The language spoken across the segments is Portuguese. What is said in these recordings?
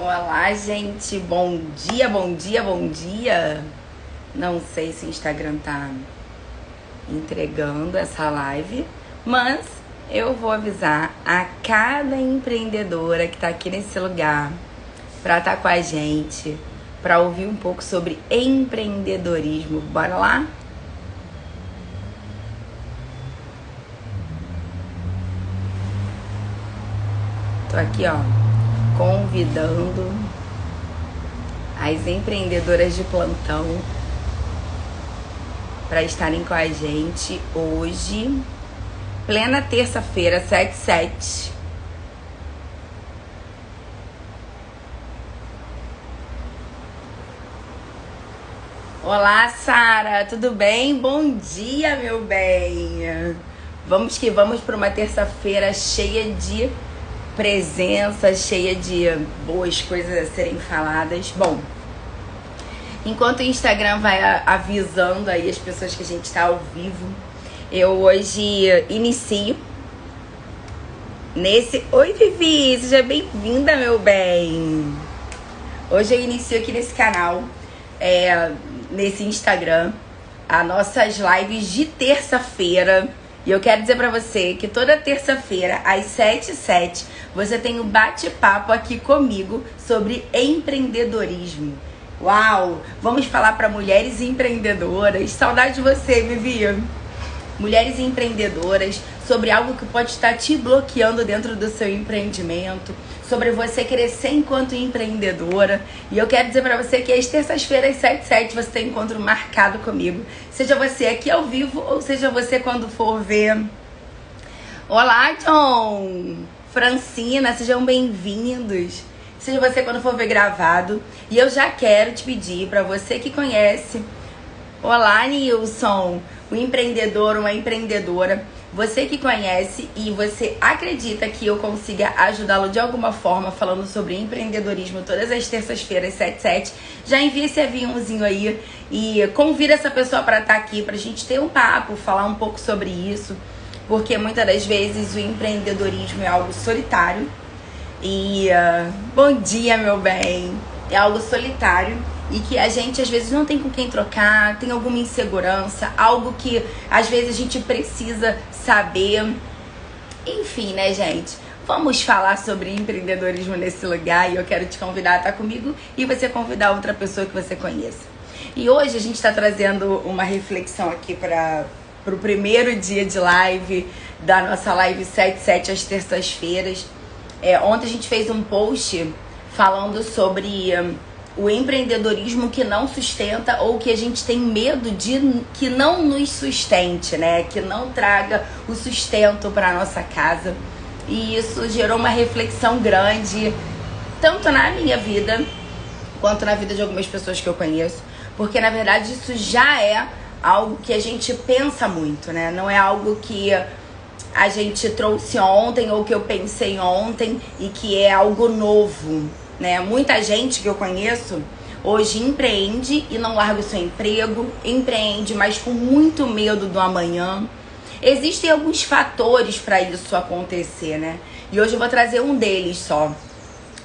Olá, gente. Bom dia, bom dia, bom dia. Não sei se o Instagram tá entregando essa live, mas eu vou avisar a cada empreendedora que tá aqui nesse lugar pra estar com a gente, pra ouvir um pouco sobre empreendedorismo. Bora lá? Tô aqui, ó, convidando as empreendedoras de plantão para estarem com a gente hoje, plena terça-feira, 7/7. Olá, Sara, tudo bem? Bom dia, meu bem. Vamos que vamos para uma terça-feira cheia de presença, cheia de boas coisas a serem faladas. Bom, enquanto o Instagram vai avisando aí as pessoas que a gente está ao vivo, eu hoje inicio nesse... Oi, Vivi, seja bem-vinda, meu bem. Hoje eu inicio aqui nesse canal, nesse Instagram, as nossas lives de terça-feira. E eu quero dizer pra você que toda terça-feira, às 7h07, você tem um bate-papo aqui comigo sobre empreendedorismo. Uau! Vamos falar para mulheres empreendedoras. Saudade de você, Vivi. Mulheres empreendedoras, sobre algo que pode estar te bloqueando dentro do seu empreendimento, sobre você crescer enquanto empreendedora. E eu quero dizer pra você que às terças-feiras, às 7h07, você tem encontro marcado comigo. Seja você aqui ao vivo ou seja você quando for ver. Olá, John! Francina, sejam bem-vindos. Seja você quando for ver gravado. E eu já quero te pedir pra você que conhece. Olá, Nilson! Um empreendedor, uma empreendedora. Você que conhece e você acredita que eu consiga ajudá-lo de alguma forma falando sobre empreendedorismo todas as terças-feiras, 7h07, já envia esse aviãozinho aí e convida essa pessoa para estar aqui, pra gente ter um papo, falar um pouco sobre isso, porque muitas das vezes o empreendedorismo é algo solitário e bom dia, meu bem, é algo solitário e que a gente às vezes não tem com quem trocar, tem alguma insegurança, algo que às vezes a gente precisa saber. Enfim, né, gente? Vamos falar sobre empreendedorismo nesse lugar e eu quero te convidar a estar comigo e você convidar outra pessoa que você conheça. E hoje a gente está trazendo uma reflexão aqui para o primeiro dia de live da nossa live 7/7 às terças-feiras. Ontem a gente fez um post falando sobre o empreendedorismo que não sustenta ou que a gente tem medo de que não nos sustente, né? Que não traga o sustento para nossa casa. E isso gerou uma reflexão grande, tanto na minha vida, quanto na vida de algumas pessoas que eu conheço. Porque, na verdade, isso já é algo que a gente pensa muito, né? Não é algo que a gente trouxe ontem ou que eu pensei ontem e que é algo novo, né? Muita gente que eu conheço hoje empreende e não larga o seu emprego, empreende, mas com muito medo do amanhã. Existem alguns fatores para isso acontecer, né? E hoje eu vou trazer um deles só.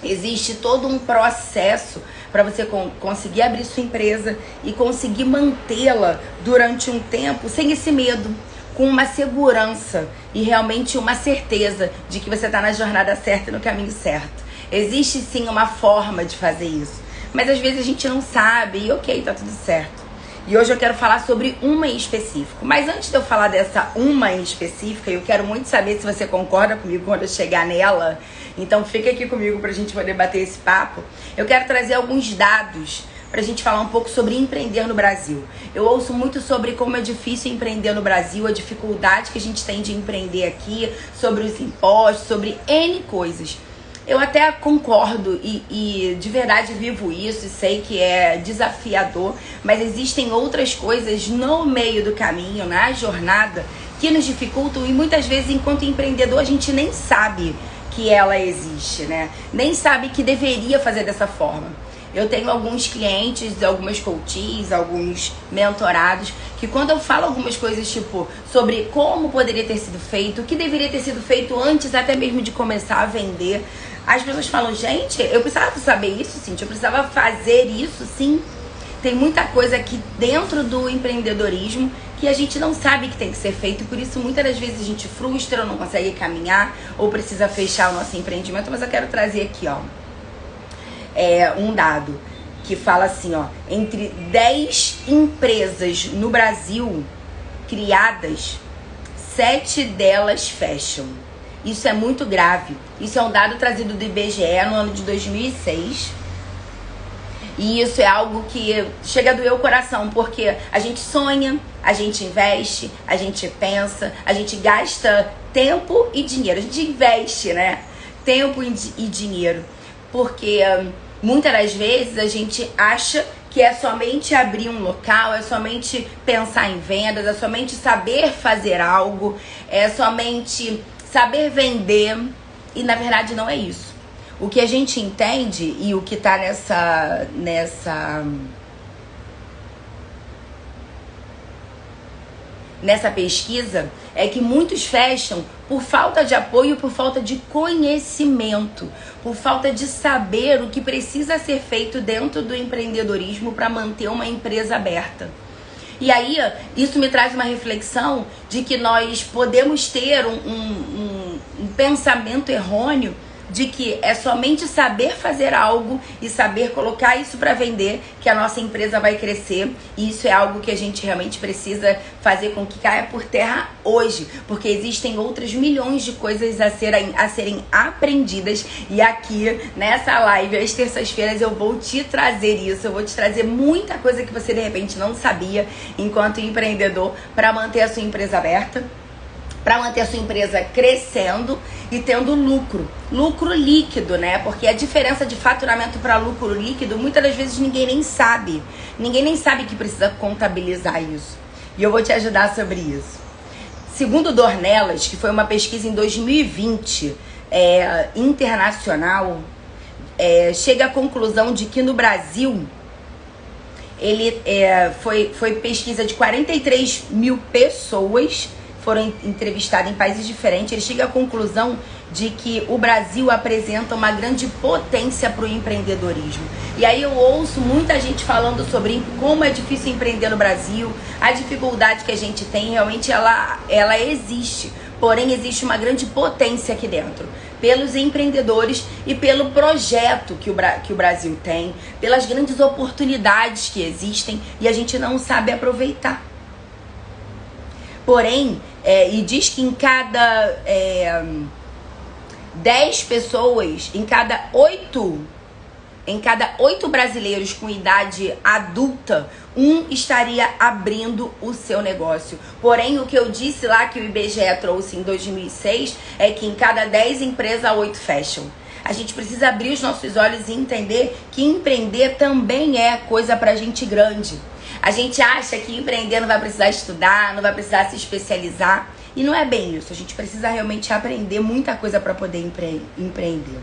Existe todo um processo para você conseguir abrir sua empresa e conseguir mantê-la durante um tempo sem esse medo, com uma segurança e realmente uma certeza de que você está na jornada certa e no caminho certo. Existe sim uma forma de fazer isso, mas às vezes a gente não sabe e ok, tá tudo certo. E hoje eu quero falar sobre uma em específico. Mas antes de eu falar dessa uma em específica, eu quero muito saber se você concorda comigo quando eu chegar nela. Então fica aqui comigo pra gente poder bater esse papo. Eu quero trazer alguns dados pra gente falar um pouco sobre empreender no Brasil. Eu ouço muito sobre como é difícil empreender no Brasil, a dificuldade que a gente tem de empreender aqui, sobre os impostos, sobre N coisas. Eu até concordo e de verdade vivo isso e sei que é desafiador, mas existem outras coisas no meio do caminho, na jornada, que nos dificultam e muitas vezes, enquanto empreendedor, a gente nem sabe que ela existe, né? Nem sabe que deveria fazer dessa forma. Eu tenho alguns clientes, algumas coaches, alguns mentorados, que quando eu falo algumas coisas tipo sobre como poderia ter sido feito, o que deveria ter sido feito antes até mesmo de começar a vender, as pessoas falam, gente, eu precisava saber isso, Cintia, eu precisava fazer isso, sim. Tem muita coisa aqui dentro do empreendedorismo que a gente não sabe que tem que ser feito, por isso muitas das vezes a gente frustra, não consegue caminhar ou precisa fechar o nosso empreendimento. Mas eu quero trazer aqui, ó, um dado que fala assim, ó, entre 10 empresas no Brasil criadas, 7 delas fecham. Isso é muito grave. Isso é um dado trazido do IBGE no ano de 2006. E isso é algo que chega a doer o coração, porque a gente sonha, a gente investe, a gente pensa, a gente gasta tempo e dinheiro. A gente investe, né? Tempo e dinheiro. Porque muitas das vezes a gente acha que é somente abrir um local, é somente pensar em vendas, é somente saber fazer algo, é somente saber vender. E na verdade não é isso. O que a gente entende e o que tá nessa pesquisa é que muitos fecham por falta de apoio, por falta de conhecimento, por falta de saber o que precisa ser feito dentro do empreendedorismo para manter uma empresa aberta. E aí, isso me traz uma reflexão de que nós podemos ter um pensamento errôneo de que é somente saber fazer algo e saber colocar isso para vender que a nossa empresa vai crescer. E isso é algo que a gente realmente precisa fazer com que caia por terra hoje, porque existem outras milhões de coisas a serem aprendidas. E aqui nessa live, às terças-feiras, eu vou te trazer isso. Eu vou te trazer muita coisa que você de repente não sabia enquanto empreendedor para manter a sua empresa aberta, para manter a sua empresa crescendo e tendo lucro líquido, né? Porque a diferença de faturamento para lucro líquido, muitas das vezes ninguém nem sabe que precisa contabilizar isso. E eu vou te ajudar sobre isso. Segundo Dornelas, que foi uma pesquisa em 2020 internacional, chega à conclusão de que no Brasil foi pesquisa de 43 mil pessoas, foram entrevistados em países diferentes. Ele chega à conclusão de que o Brasil apresenta uma grande potência para o empreendedorismo. E aí eu ouço muita gente falando sobre como é difícil empreender no Brasil, a dificuldade que a gente tem, realmente ela existe. Porém, existe uma grande potência aqui dentro, pelos empreendedores e pelo projeto que o Brasil tem, pelas grandes oportunidades que existem e a gente não sabe aproveitar. Porém, e diz que em cada 10 pessoas, em cada 8 brasileiros com idade adulta, um estaria abrindo o seu negócio. Porém, o que eu disse lá que o IBGE trouxe em 2006 é que em cada 10 empresas, 8 fecham. A gente precisa abrir os nossos olhos e entender que empreender também é coisa pra gente grande. A gente acha que empreender não vai precisar estudar, não vai precisar se especializar. E não é bem isso. A gente precisa realmente aprender muita coisa para poder empreender.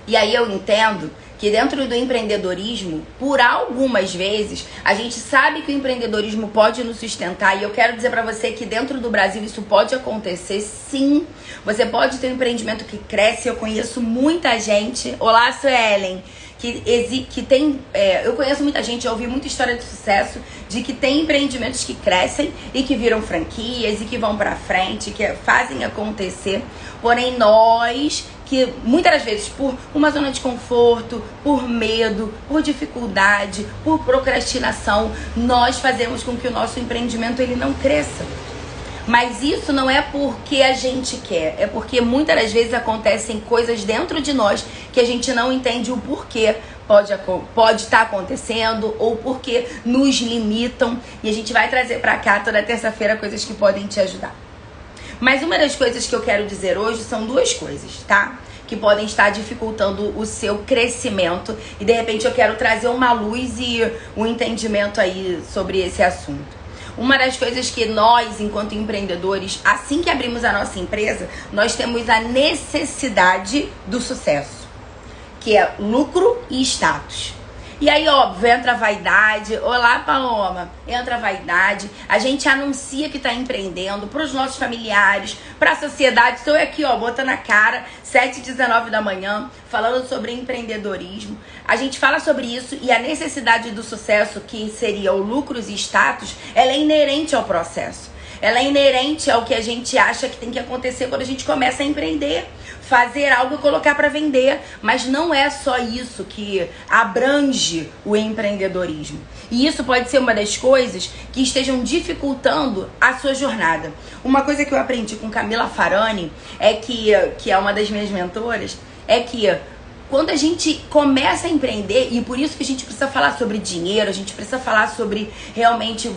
E aí eu entendo que dentro do empreendedorismo, por algumas vezes, a gente sabe que o empreendedorismo pode nos sustentar. E eu quero dizer pra você que dentro do Brasil isso pode acontecer, sim. Você pode ter um empreendimento que cresce. Eu conheço muita gente. Olá, Suelen. Que tem, eu conheço muita gente, eu ouvi muita história de sucesso de que tem empreendimentos que crescem e que viram franquias e que vão pra frente, que fazem acontecer. Porém, nós, que muitas das vezes por uma zona de conforto, por medo, por dificuldade, por procrastinação, nós fazemos com que o nosso empreendimento ele não cresça. Mas isso não é porque a gente quer, é porque muitas das vezes acontecem coisas dentro de nós que a gente não entende o porquê pode estar acontecendo ou porque nos limitam. E a gente vai trazer pra cá toda terça-feira coisas que podem te ajudar. Mas uma das coisas que eu quero dizer hoje são duas coisas, tá? Que podem estar dificultando o seu crescimento. E de repente eu quero trazer uma luz e um entendimento aí sobre esse assunto. Uma das coisas que nós, enquanto empreendedores, assim que abrimos a nossa empresa, nós temos a necessidade do sucesso, que é lucro e status. E aí, óbvio, entra a vaidade. Olá, Paloma. Entra a vaidade. A gente anuncia que está empreendendo para os nossos familiares, para a sociedade. Estou aqui, ó, botando a cara, 7h19 da manhã, falando sobre empreendedorismo. A gente fala sobre isso e a necessidade do sucesso, que seria o lucro e status, ela é inerente ao processo. Ela é inerente ao que a gente acha que tem que acontecer quando a gente começa a empreender. Fazer algo e colocar para vender. Mas não é só isso que abrange o empreendedorismo. E isso pode ser uma das coisas que estejam dificultando a sua jornada. Uma coisa que eu aprendi com Camila Farani, que é uma das minhas mentoras, é que quando a gente começa a empreender, e por isso que a gente precisa falar sobre dinheiro, a gente precisa falar sobre realmente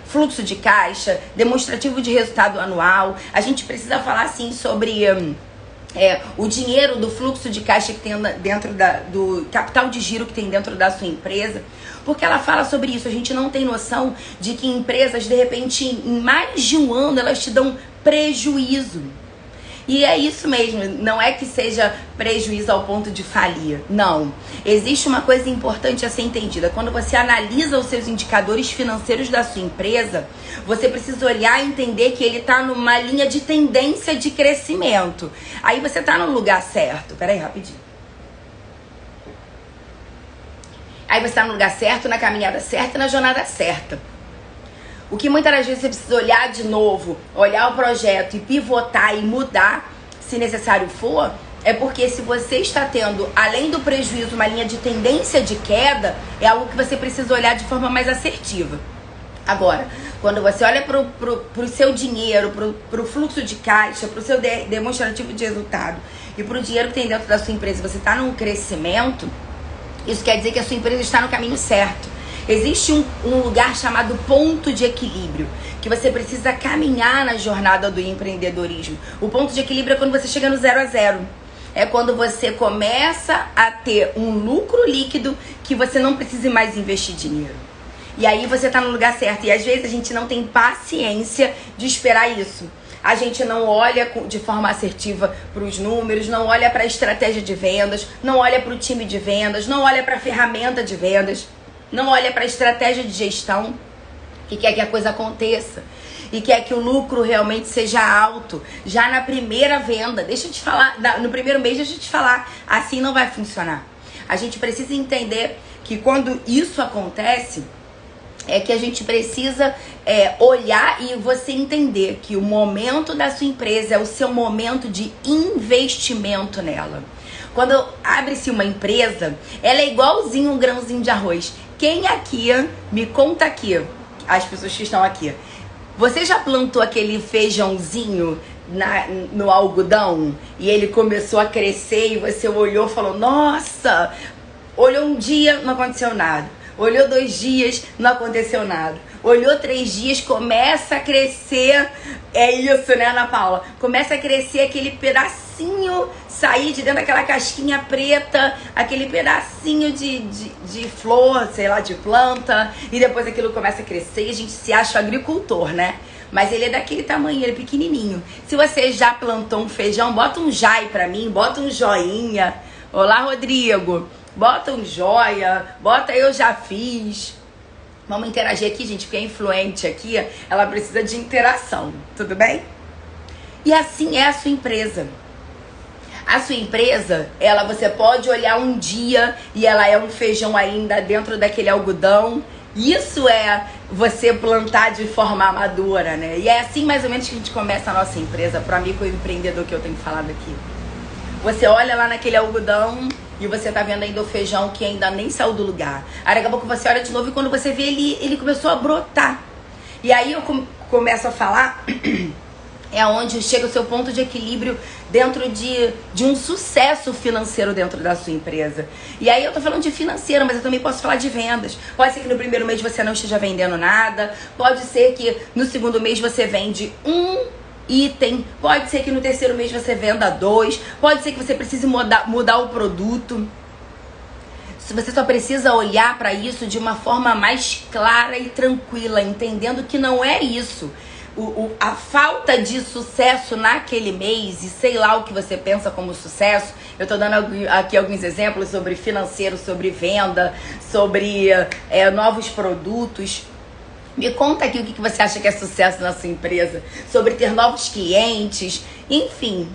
fluxo de caixa, demonstrativo de resultado anual, a gente precisa falar assim sobre o dinheiro do fluxo de caixa que tem dentro do capital de giro que tem dentro da sua empresa, porque ela fala sobre isso. A gente não tem noção de que empresas, de repente, em mais de um ano, elas te dão prejuízo. E é isso mesmo, não é que seja prejuízo ao ponto de falir, não. Existe uma coisa importante a ser entendida. Quando você analisa os seus indicadores financeiros da sua empresa, você precisa olhar e entender que ele está numa linha de tendência de crescimento. Aí você está no lugar certo. Peraí, rapidinho. Aí você está no lugar certo, na caminhada certa e na jornada certa. O que muitas das vezes você precisa olhar de novo, olhar o projeto e pivotar e mudar, se necessário for, é porque se você está tendo, além do prejuízo, uma linha de tendência de queda, é algo que você precisa olhar de forma mais assertiva. Agora, quando você olha pro seu dinheiro, pro fluxo de caixa, pro seu demonstrativo de resultado e pro dinheiro que tem dentro da sua empresa, você está num crescimento, isso quer dizer que a sua empresa está no caminho certo. Existe um lugar chamado ponto de equilíbrio, que você precisa caminhar na jornada do empreendedorismo. O ponto de equilíbrio é quando você chega no 0 a 0. É quando você começa a ter um lucro líquido que você não precisa mais investir dinheiro. E aí você está no lugar certo. E às vezes a gente não tem paciência de esperar isso. A gente não olha de forma assertiva para os números, não olha para a estratégia de vendas, não olha para o time de vendas, não olha para a ferramenta de vendas. Não olha para a estratégia de gestão, que quer que a coisa aconteça e quer que o lucro realmente seja alto. Já na primeira venda, deixa eu te falar, no primeiro mês deixa eu te falar, assim não vai funcionar. A gente precisa entender que quando isso acontece, é que a gente precisa olhar e você entender que o momento da sua empresa é o seu momento de investimento nela. Quando abre-se uma empresa, ela é igualzinho um grãozinho de arroz. Quem aqui, me conta aqui, as pessoas que estão aqui, você já plantou aquele feijãozinho no algodão e ele começou a crescer e você olhou e falou, nossa, olhou um dia, não aconteceu nada. Olhou 2 dias, não aconteceu nada. Olhou 3 dias, começa a crescer. É isso, né, Ana Paula? Começa a crescer aquele pedacinho, sair de dentro daquela casquinha preta, aquele pedacinho de flor, sei lá, de planta. E depois aquilo começa a crescer e a gente se acha agricultor, né? Mas ele é daquele tamanho, ele é pequenininho. Se você já plantou um feijão, bota um jai pra mim, bota um joinha. Olá, Rodrigo. Bota um joia, bota eu já fiz. Vamos interagir aqui, gente, porque a influente aqui, ela precisa de interação, tudo bem? E assim é a sua empresa. A sua empresa, você pode olhar um dia e ela é um feijão ainda dentro daquele algodão. Isso é você plantar de forma madura, né? E é assim mais ou menos que a gente começa a nossa empresa, para mim, com o empreendedor que eu tenho falado aqui. Você olha lá naquele algodão e você tá vendo ainda o feijão que ainda nem saiu do lugar. Aí daqui a pouco você olha de novo e quando você vê ele começou a brotar. E aí eu começo a falar, é onde chega o seu ponto de equilíbrio dentro de um sucesso financeiro dentro da sua empresa. E aí eu tô falando de financeiro, mas eu também posso falar de vendas. Pode ser que no primeiro mês você não esteja vendendo nada, pode ser que no segundo mês você vende um item, pode ser que no terceiro mês você venda 2, pode ser que você precise mudar o produto. Você só precisa olhar para isso de uma forma mais clara e tranquila, entendendo que não é isso. A falta de sucesso naquele mês, e sei lá o que você pensa como sucesso. Eu tô dando aqui alguns exemplos sobre financeiro, sobre venda, sobre novos produtos. Me conta aqui o que você acha que é sucesso na sua empresa, sobre ter novos clientes, enfim.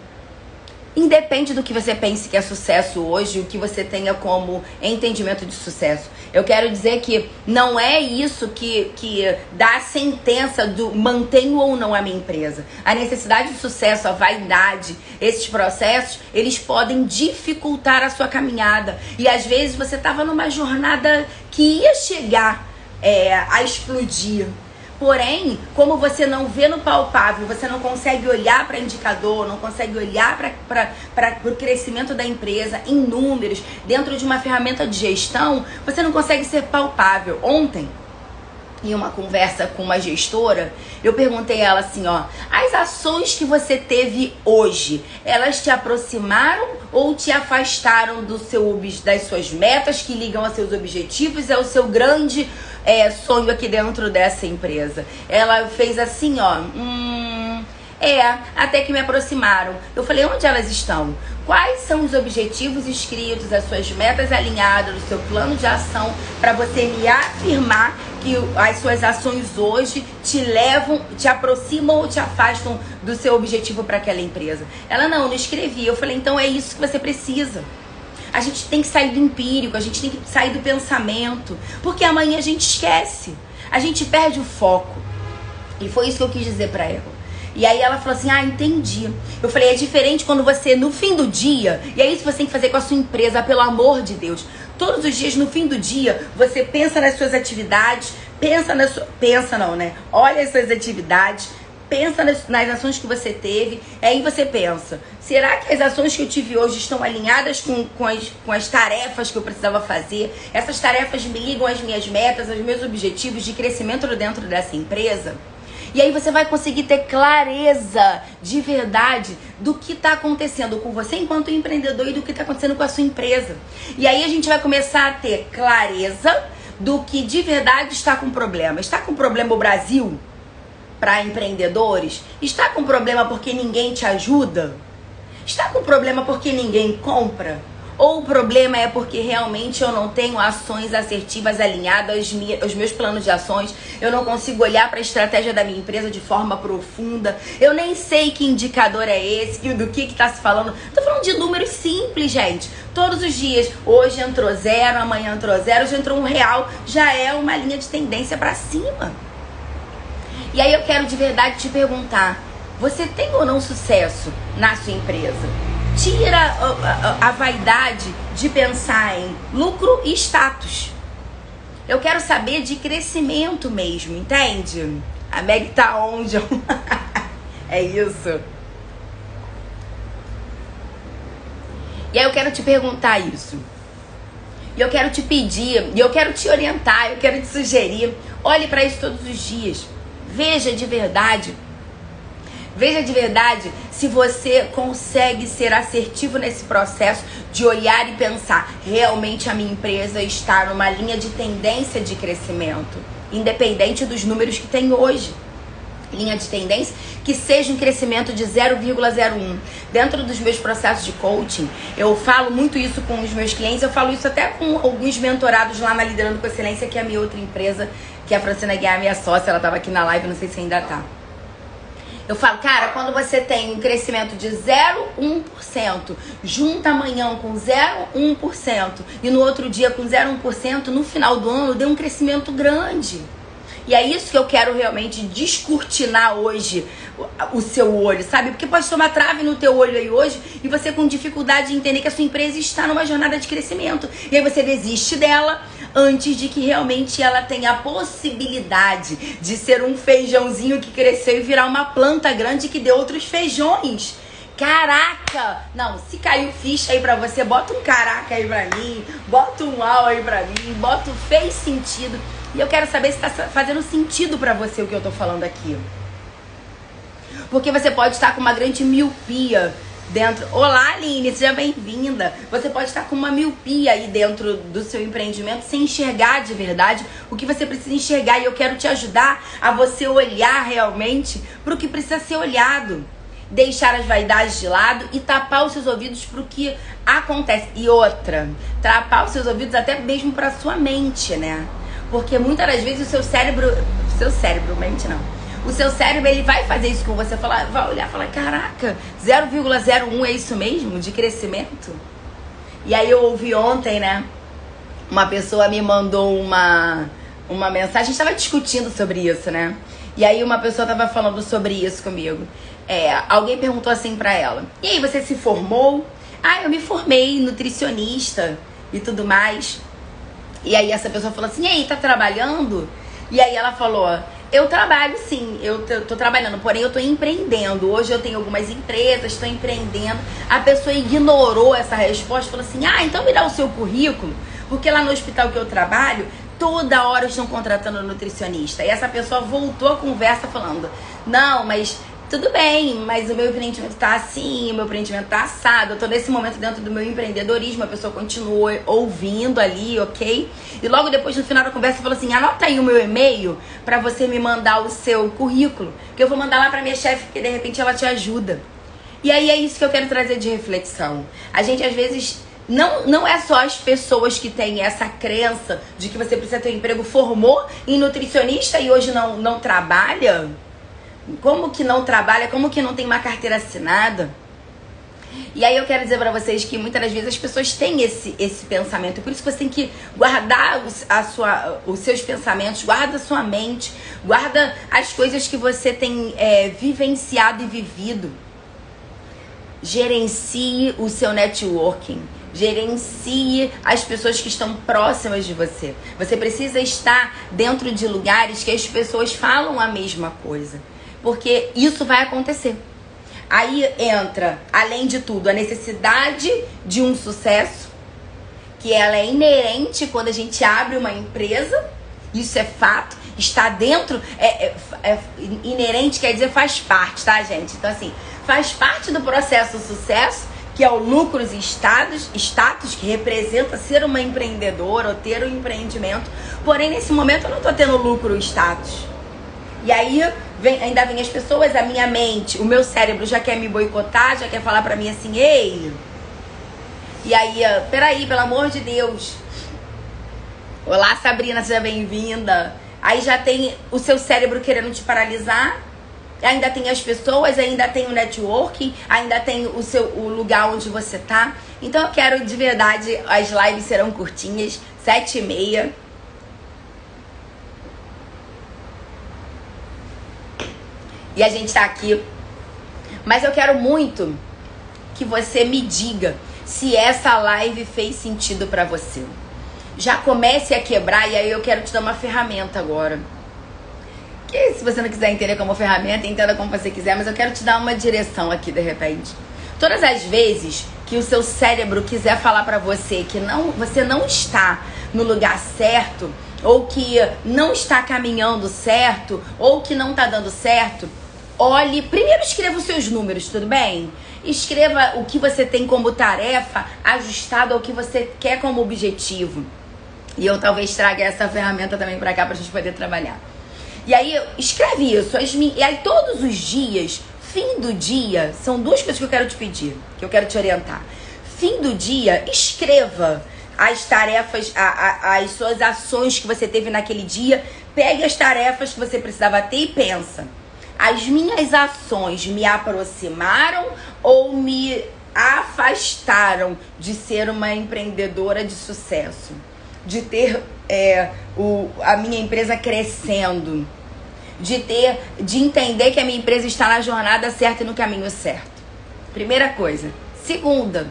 Independe do que você pense que é sucesso hoje, o que você tenha como entendimento de sucesso. Eu quero dizer que não é isso que dá a sentença do mantenho ou não a minha empresa. A necessidade de sucesso, a vaidade, esses processos, eles podem dificultar a sua caminhada. E às vezes você estava numa jornada que ia chegar a explodir. Porém, como você não vê no palpável, você não consegue olhar para indicador, não consegue olhar para o crescimento da empresa em números, dentro de uma ferramenta de gestão, você não consegue ser palpável. Ontem, em uma conversa com uma gestora, eu perguntei a ela assim, as ações que você teve hoje, elas te aproximaram ou te afastaram das suas metas que ligam aos seus objetivos, ao seu grande sonho aqui dentro dessa empresa? Ela fez assim, até que me aproximaram. Eu falei, onde elas estão? Quais são os objetivos inscritos, as suas metas alinhadas, o seu plano de ação, para você me afirmar que as suas ações hoje te aproximam ou te afastam do seu objetivo para aquela empresa? Ela não escrevi. Eu falei, então é isso que você precisa. A gente tem que sair do empírico, a gente tem que sair do pensamento, porque amanhã a gente esquece, a gente perde o foco. E foi isso que eu quis dizer para ela. E aí ela falou assim, entendi. Eu falei, é diferente quando você, no fim do dia, e é isso que você tem que fazer com a sua empresa, pelo amor de Deus. Todos os dias, no fim do dia, você pensa nas suas atividades, olha as suas atividades, pensa nas ações que você teve, aí você pensa, será que as ações que eu tive hoje estão alinhadas com as tarefas que eu precisava fazer? Essas tarefas me ligam às minhas metas, aos meus objetivos de crescimento dentro dessa empresa? E aí você vai conseguir ter clareza de verdade do que está acontecendo com você enquanto empreendedor e do que está acontecendo com a sua empresa. E aí a gente vai começar a ter clareza do que de verdade está com problema. Está com problema o Brasil para empreendedores? Está com problema porque ninguém te ajuda? Está com problema porque ninguém compra? Ou o problema é porque realmente eu não tenho ações assertivas alinhadas aos meus planos de ações, eu não consigo olhar para a estratégia da minha empresa de forma profunda, eu nem sei que indicador é esse, do que está se falando. Estou falando de números simples, gente. Todos os dias, hoje entrou 0, amanhã entrou 0, hoje entrou R$1, já é uma linha de tendência para cima. E aí eu quero de verdade te perguntar, você tem ou não sucesso na sua empresa? Tira a vaidade de pensar em lucro e status. Eu quero saber de crescimento mesmo, entende? A Meg tá onde? É isso. E aí eu quero te perguntar isso. E eu quero te pedir, e eu quero te orientar, eu quero te sugerir. Olhe para isso todos os dias. Veja de verdade se você consegue ser assertivo nesse processo de olhar e pensar, realmente a minha empresa está numa linha de tendência de crescimento, independente dos números que tem hoje. Linha de tendência que seja um crescimento de 0,01. Dentro dos meus processos de coaching, eu falo muito isso com os meus clientes, eu falo isso até com alguns mentorados lá na Liderando com Excelência, que é a minha outra empresa, que é a Francina Guiar, minha sócia, ela estava aqui na live, não sei se ainda tá. Eu falo, cara, quando você tem um crescimento de 0,1%, junta amanhã com 0,1% e no outro dia com 0,1%, no final do ano deu um crescimento grande. E é isso que eu quero realmente descortinar hoje o seu olho, sabe? Porque pode tomar trave no teu olho aí hoje e você com dificuldade de entender que a sua empresa está numa jornada de crescimento. E aí você desiste dela antes de que realmente ela tenha a possibilidade de ser um feijãozinho que cresceu e virar uma planta grande que dê outros feijões. Caraca! Não, se caiu ficha aí pra você, bota um caraca aí pra mim, bota um uau aí pra mim, bota um fez sentido. E eu quero saber se tá fazendo sentido pra você o que eu tô falando aqui. Porque você pode estar com uma grande miopia dentro. Olá, Aline, seja bem-vinda. Você pode estar com uma miopia aí dentro do seu empreendimento sem enxergar de verdade o que você precisa enxergar. E eu quero te ajudar a você olhar realmente para o que precisa ser olhado. Deixar as vaidades de lado e tapar os seus ouvidos para o que acontece. E outra, tapar os seus ouvidos até mesmo para sua mente, né? Porque muitas das vezes o seu cérebro, mente não. O seu cérebro, ele vai fazer isso com você, vai olhar e falar, caraca, 0,01 é isso mesmo de crescimento? E aí eu ouvi ontem, né, uma pessoa me mandou uma mensagem, a gente estava discutindo sobre isso, né? E aí uma pessoa estava falando sobre isso comigo. Alguém perguntou assim pra ela, e aí, você se formou? Ah, eu me formei, nutricionista e tudo mais. E aí essa pessoa falou assim, e aí, tá trabalhando? E aí ela falou, eu trabalho sim, eu tô trabalhando, porém eu tô empreendendo. Hoje eu tenho algumas empresas, tô empreendendo. A pessoa ignorou essa resposta, falou assim, então me dá o seu currículo, porque lá no hospital que eu trabalho, toda hora estão contratando nutricionista. E essa pessoa voltou a conversa falando, não, mas tudo bem, mas o meu empreendimento tá assim, o meu empreendimento tá assado. Eu tô nesse momento dentro do meu empreendedorismo. A pessoa continuou ouvindo ali, ok? E logo depois, no final da conversa, falou assim, anota aí o meu e-mail pra você me mandar o seu currículo, que eu vou mandar lá pra minha chefe, porque de repente ela te ajuda. E aí é isso que eu quero trazer de reflexão. A gente, às vezes, não é só as pessoas que têm essa crença de que você precisa ter um emprego, formou em nutricionista e hoje não trabalha. Como que não trabalha? Como que não tem uma carteira assinada? E aí eu quero dizer pra vocês que muitas das vezes as pessoas têm esse pensamento. Por isso que você tem que guardar os seus pensamentos, guarda a sua mente, guarda as coisas que você tem vivenciado e vivido. Gerencie o seu networking. Gerencie as pessoas que estão próximas de você. Você precisa estar dentro de lugares que as pessoas falam a mesma coisa. Porque isso vai acontecer. Aí entra, além de tudo, a necessidade de um sucesso, que ela é inerente quando a gente abre uma empresa. Isso é fato. Está dentro, inerente quer dizer faz parte, tá, gente? Então, assim, faz parte do processo sucesso, que é o lucros e status, que representa ser uma empreendedora ou ter um empreendimento. Porém, nesse momento eu não tô tendo lucro e status. E aí ainda vem as pessoas, a minha mente, o meu cérebro já quer me boicotar, já quer falar pra mim assim, ei. E aí, peraí, pelo amor de Deus. Olá, Sabrina, seja bem-vinda. Aí já tem o seu cérebro querendo te paralisar. Ainda tem as pessoas, ainda tem o networking, ainda tem o lugar onde você tá. Então eu quero, de verdade, as lives serão curtinhas, 7h30. E a gente tá aqui. Mas eu quero muito que você me diga se essa live fez sentido pra você. Já comece a quebrar, e aí eu quero te dar uma ferramenta agora. Que se você não quiser entender como ferramenta, entenda como você quiser, mas eu quero te dar uma direção aqui de repente. Todas as vezes que o seu cérebro quiser falar pra você que você não está no lugar certo, ou que não está caminhando certo, ou que não tá dando certo, olhe, primeiro escreva os seus números, tudo bem? Escreva o que você tem como tarefa ajustado ao que você quer como objetivo. E eu talvez traga essa ferramenta também pra cá pra gente poder trabalhar. E aí, escreve isso. E aí, todos os dias, fim do dia, são duas coisas que eu quero te pedir, que eu quero te orientar. Fim do dia, escreva as tarefas, as suas ações que você teve naquele dia. Pegue as tarefas que você precisava ter e pensa. As minhas ações me aproximaram ou me afastaram de ser uma empreendedora de sucesso? De ter a minha empresa crescendo? De entender que a minha empresa está na jornada certa e no caminho certo? Primeira coisa. Segunda,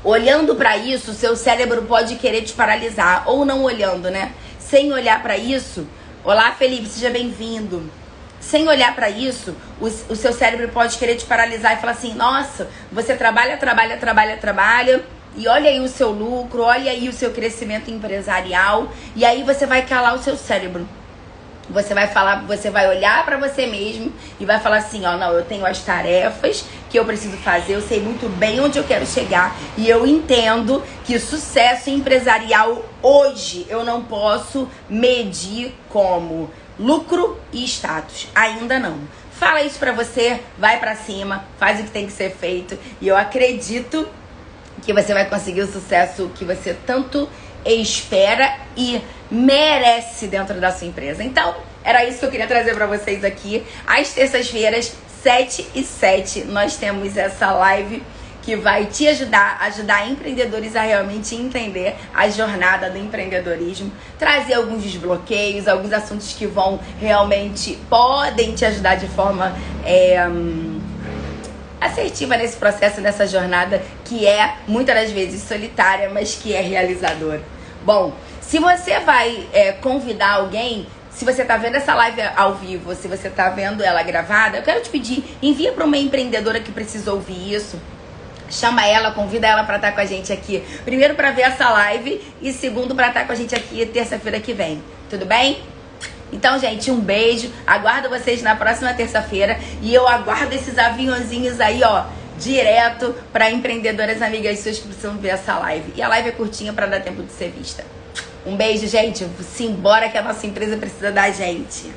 olhando para isso, o seu cérebro pode querer te paralisar. Ou não olhando, né? Sem olhar para isso. Olá, Felipe, seja bem-vindo. Sem olhar para isso, o seu cérebro pode querer te paralisar e falar assim, nossa, você trabalha, e olha aí o seu lucro, olha aí o seu crescimento empresarial, e aí você vai calar o seu cérebro. Você vai falar, você vai olhar para você mesmo e vai falar assim, ó, não, eu tenho as tarefas que eu preciso fazer, eu sei muito bem onde eu quero chegar e eu entendo que sucesso empresarial hoje eu não posso medir como lucro e status, ainda não. Fala isso pra você, vai pra cima, faz o que tem que ser feito e eu acredito que você vai conseguir o sucesso que você tanto espera e merece dentro da sua empresa. Então, era isso que eu queria trazer pra vocês aqui. Às terças-feiras, 7h07, nós temos essa live que vai te ajudar empreendedores a realmente entender a jornada do empreendedorismo, trazer alguns desbloqueios, alguns assuntos que vão realmente, podem te ajudar de forma assertiva nesse processo, nessa jornada que é, muitas das vezes, solitária, mas que é realizadora. Bom, se você vai convidar alguém, se você tá vendo essa live ao vivo, se você tá vendo ela gravada, eu quero te pedir, envia para uma empreendedora que precisa ouvir isso. Chama ela, convida ela para estar com a gente aqui. Primeiro para ver essa live e segundo para estar com a gente aqui terça-feira que vem. Tudo bem? Então, gente, um beijo. Aguardo vocês na próxima terça-feira e eu aguardo esses aviãozinhos aí, ó, direto para empreendedoras amigas suas que precisam ver essa live. E a live é curtinha para dar tempo de ser vista. Um beijo, gente. Simbora que a nossa empresa precisa da gente.